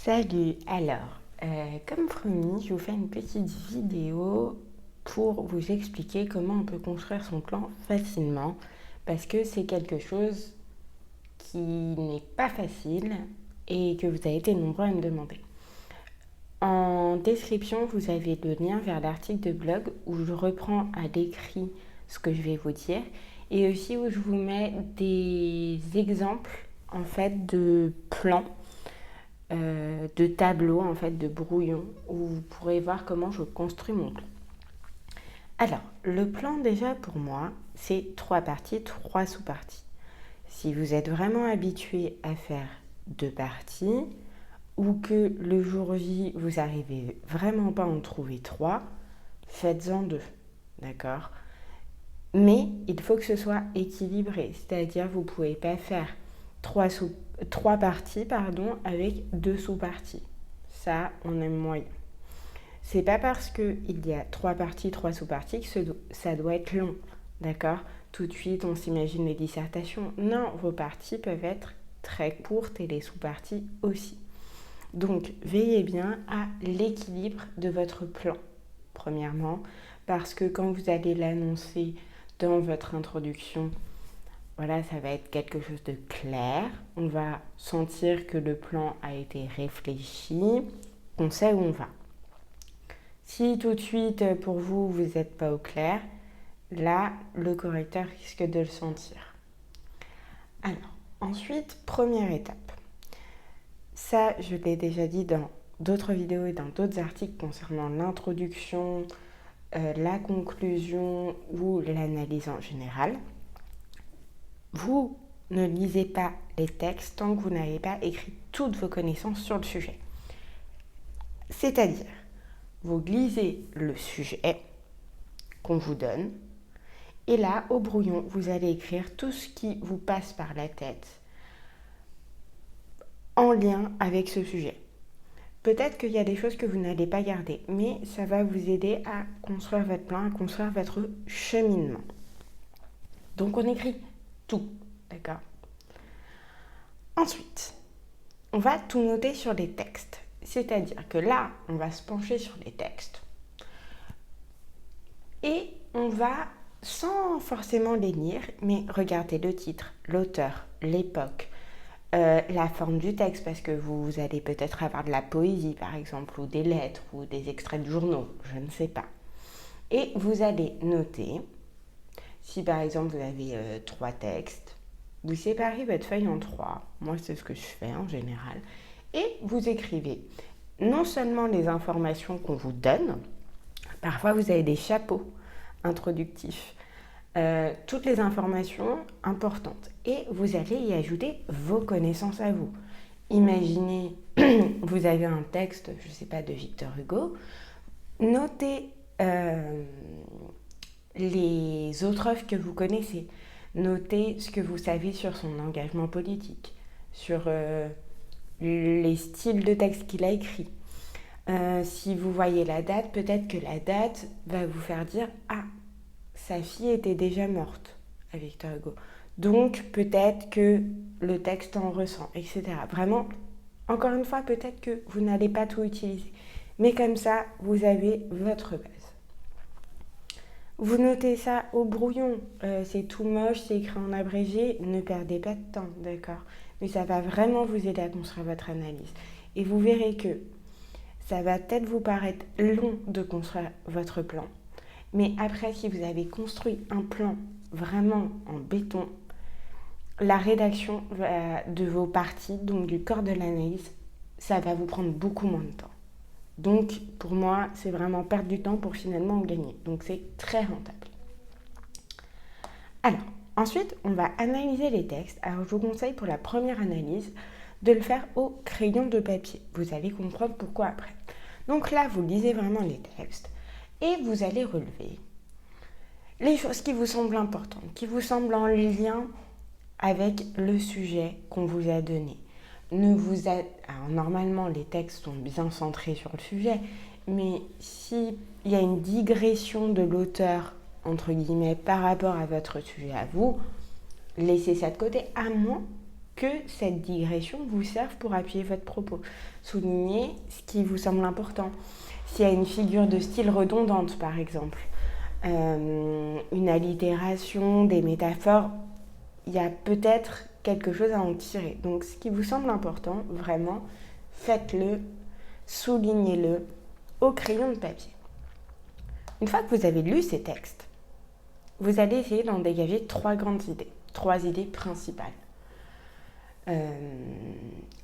Salut, comme promis, je vous fais une petite vidéo pour vous expliquer comment on peut construire son plan facilement parce que c'est quelque chose qui n'est pas facile et que vous avez été nombreux à me demander. En description, vous avez le lien vers l'article de blog où je reprends à l'écrit ce que je vais vous dire et aussi où je vous mets des exemples en fait de plans de tableaux, en fait, de brouillons, où vous pourrez voir comment je construis mon plan. Alors, le plan déjà pour moi, c'est 3 parties, 3 sous-parties. Si vous êtes vraiment habitué à faire 2 parties, ou que le jour J, vous n'arrivez vraiment pas à en trouver 3, faites-en 2, d'accord? Mais il faut que ce soit équilibré, c'est-à-dire vous ne pouvez pas faire 3 parties avec 2 sous-parties. Ça, on aime moyen. C'est pas parce qu'il y a 3 parties, 3 sous-parties que ça doit être long, d'accord? Tout de suite, on s'imagine les dissertations. Non, vos parties peuvent être très courtes et les sous-parties aussi. Donc, veillez bien à l'équilibre de votre plan, premièrement, parce que quand vous allez l'annoncer dans votre introduction, voilà, ça va être quelque chose de clair. On va sentir que le plan a été réfléchi, qu'on sait où on va. Si tout de suite, pour vous, vous n'êtes pas au clair, là, le correcteur risque de le sentir. Alors, ensuite, première étape. Ça, je l'ai déjà dit dans d'autres vidéos et dans d'autres articles concernant l'introduction, la conclusion ou l'analyse en général. Vous ne lisez pas les textes tant que vous n'avez pas écrit toutes vos connaissances sur le sujet. C'est-à-dire, vous lisez le sujet qu'on vous donne et là, au brouillon, vous allez écrire tout ce qui vous passe par la tête en lien avec ce sujet. Peut-être qu'il y a des choses que vous n'allez pas garder, mais ça va vous aider à construire votre plan, à construire votre cheminement. Donc on écrit tout, d'accord? Ensuite, on va tout noter sur les textes. C'est-à-dire que là, on va se pencher sur les textes et on va, sans forcément les lire, mais regarder le titre, l'auteur, l'époque, la forme du texte, parce que vous allez peut-être avoir de la poésie, par exemple, ou des lettres, ou des extraits de journaux, je ne sais pas. Et vous allez noter, si par exemple vous avez 3 textes, vous séparez votre feuille en 3, moi c'est ce que je fais en général, et vous écrivez non seulement les informations qu'on vous donne, parfois vous avez des chapeaux introductifs, toutes les informations importantes et vous allez y ajouter vos connaissances à vous. Imaginez, vous avez un texte, je ne sais pas, de Victor Hugo, notez les autres œuvres que vous connaissez, notez ce que vous savez sur son engagement politique, sur les styles de texte qu'il a écrit. Si vous voyez la date, peut-être que la date va vous faire dire « Ah, sa fille était déjà morte » à Victor Hugo. Donc, peut-être que le texte en ressent, etc. Vraiment, encore une fois, peut-être que vous n'allez pas tout utiliser. Mais comme ça, vous avez votre base. Vous notez ça au brouillon. C'est tout moche, c'est écrit en abrégé. Ne perdez pas de temps, d'accord? Mais ça va vraiment vous aider à construire votre analyse. Et vous verrez que ça va peut-être vous paraître long de construire votre plan. Mais après, si vous avez construit un plan vraiment en béton, la rédaction de vos parties, donc du corps de l'analyse, ça va vous prendre beaucoup moins de temps. Donc, pour moi, c'est vraiment perdre du temps pour finalement en gagner. Donc, c'est très rentable. Alors, ensuite, on va analyser les textes. Alors, je vous conseille pour la première analyse de le faire au crayon de papier. Vous allez comprendre pourquoi après. Donc là, vous lisez vraiment les textes et vous allez relever les choses qui vous semblent importantes, qui vous semblent en lien avec le sujet qu'on vous a donné. Alors, normalement, les textes sont bien centrés sur le sujet, mais s'il y a une digression de l'auteur, entre guillemets, par rapport à votre sujet à vous, laissez ça de côté, à moins que cette digression vous serve pour appuyer votre propos. Soulignez ce qui vous semble important. S'il y a une figure de style redondante, par exemple, une allitération, des métaphores, il y a peut-être quelque chose à en tirer. Donc, ce qui vous semble important, vraiment, faites-le, soulignez-le au crayon de papier. Une fois que vous avez lu ces textes, vous allez essayer d'en dégager 3 grandes idées, 3 idées principales.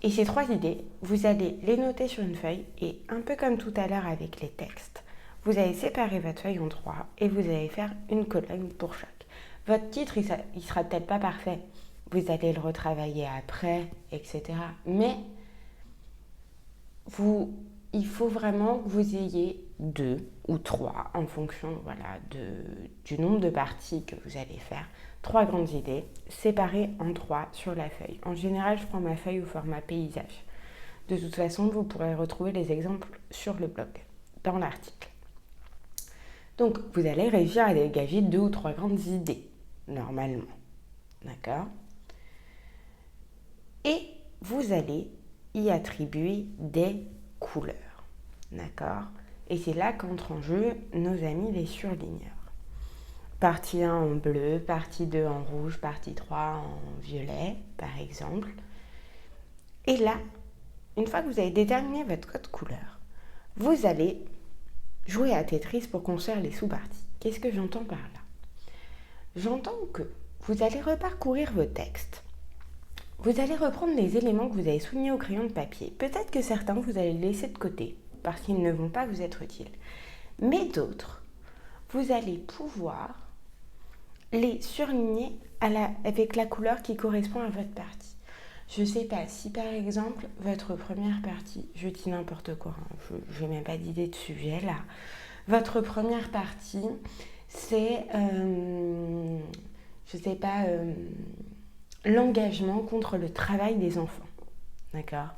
Et ces 3 idées, vous allez les noter sur une feuille et un peu comme tout à l'heure avec les textes, vous allez séparer votre feuille en 3 et vous allez faire une colonne pour chaque. Votre titre, il sera peut-être pas parfait. Vous allez le retravailler après, etc. Mais il faut vraiment que vous ayez 2 ou 3 en fonction du nombre de parties que vous allez faire. 3 grandes idées séparées en 3 sur la feuille. En général, je prends ma feuille au format paysage. De toute façon, vous pourrez retrouver les exemples sur le blog, dans l'article. Donc, vous allez réussir à dégager 2 ou 3 grandes idées, normalement. D'accord ? Et vous allez y attribuer des couleurs. D'accord ? Et c'est là qu'entrent en jeu nos amis les surligneurs. Partie 1 en bleu, partie 2 en rouge, partie 3 en violet, par exemple. Et là, une fois que vous avez déterminé votre code couleur, vous allez jouer à Tetris pour construire les sous-parties. Qu'est-ce que j'entends par là ? J'entends que vous allez reparcourir vos textes. Vous allez reprendre les éléments que vous avez soulignés au crayon de papier. Peut-être que certains, vous allez les laisser de côté parce qu'ils ne vont pas vous être utiles. Mais d'autres, vous allez pouvoir les surligner avec la couleur qui correspond à votre partie. Je ne sais pas, si par exemple, votre première partie, je dis n'importe quoi, je n'ai même pas d'idée de sujet là, votre première partie, c'est, je ne sais pas, l'engagement contre le travail des enfants, d'accord ?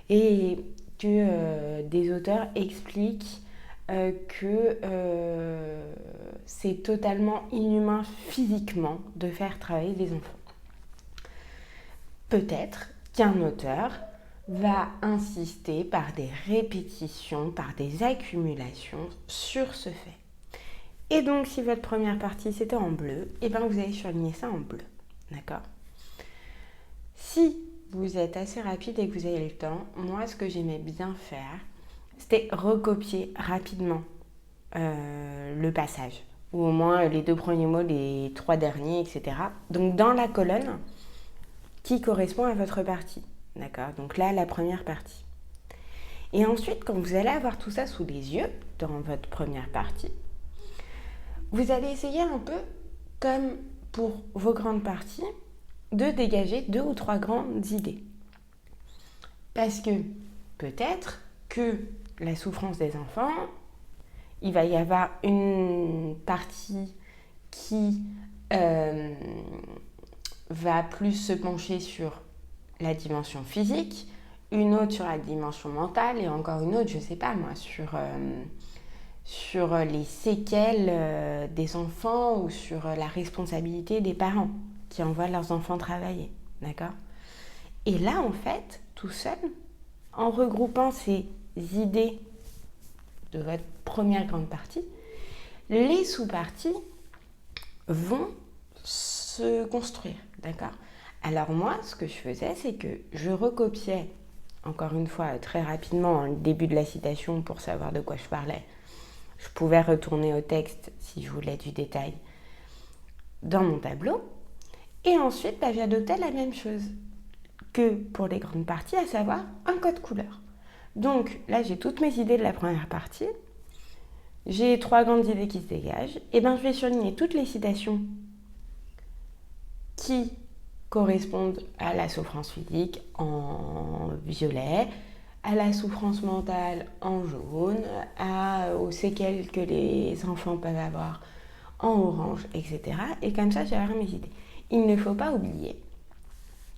Et que des auteurs expliquent que c'est totalement inhumain physiquement de faire travailler des enfants. Peut-être qu'un auteur va insister par des répétitions, par des accumulations sur ce fait. Et donc, si votre première partie c'était en bleu, et bien vous allez surligner ça en bleu, d'accord ? Si vous êtes assez rapide et que vous avez le temps, moi ce que j'aimais bien faire, c'était recopier rapidement le passage, ou au moins les 2 premiers mots, les 3 derniers, etc. Donc dans la colonne qui correspond à votre partie, d'accord ? Donc là, la première partie. Et ensuite, quand vous allez avoir tout ça sous les yeux, dans votre première partie, vous allez essayer un peu, comme pour vos grandes parties, de dégager 2 ou 3 grandes idées. Parce que peut-être que la souffrance des enfants, il va y avoir une partie qui va plus se pencher sur la dimension physique, une autre sur la dimension mentale et encore une autre, je ne sais pas moi, sur les séquelles des enfants ou sur la responsabilité des parents qui envoient leurs enfants travailler, d'accord ? Et là, en fait, tout seul, en regroupant ces idées de votre première grande partie, les sous-parties vont se construire, d'accord ? Alors moi, ce que je faisais, c'est que je recopiais, encore une fois, très rapidement, le début de la citation pour savoir de quoi je parlais. Je pouvais retourner au texte si je voulais du détail dans mon tableau. Et ensuite, j'adoptais la même chose que pour les grandes parties, à savoir un code couleur. Donc là, j'ai toutes mes idées de la première partie. J'ai 3 grandes idées qui se dégagent. Et je vais surligner toutes les citations qui correspondent à la souffrance physique en violet, à la souffrance mentale en jaune, aux séquelles que les enfants peuvent avoir en orange, etc. Et comme ça, j'ai mes idées. Il ne faut pas oublier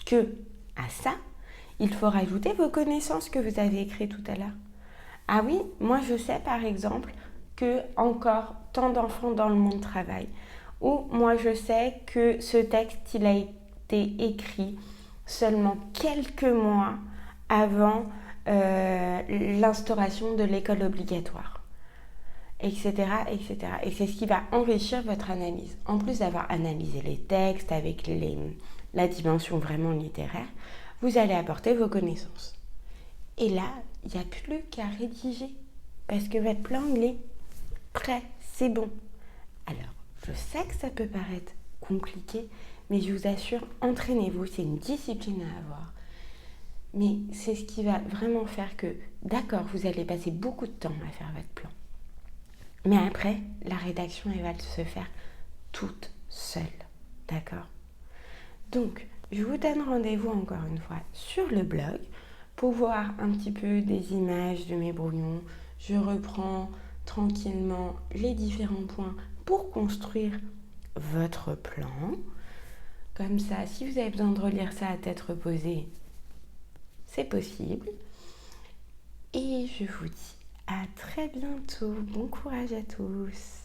que à ça, il faut rajouter vos connaissances que vous avez écrites tout à l'heure. Ah oui, moi je sais par exemple que encore tant d'enfants dans le monde travaillent. Ou moi je sais que ce texte, il a été écrit seulement quelques mois avant l'instauration de l'école obligatoire, etc., etc. Et c'est ce qui va enrichir votre analyse. En plus d'avoir analysé les textes avec la dimension vraiment littéraire, vous allez apporter vos connaissances. Et là, il n'y a plus qu'à rédiger, parce que votre plan, il est prêt, c'est bon. Alors, je sais que ça peut paraître compliqué, mais je vous assure, entraînez-vous, c'est une discipline à avoir. Mais c'est ce qui va vraiment faire que, d'accord, vous allez passer beaucoup de temps à faire votre plan. Mais après, la rédaction, elle va se faire toute seule. D'accord ? Donc, je vous donne rendez-vous encore une fois sur le blog pour voir un petit peu des images de mes brouillons. Je reprends tranquillement les différents points pour construire votre plan. Comme ça, si vous avez besoin de relire ça à tête reposée, c'est possible. Et je vous dis à très bientôt. Bon courage à tous.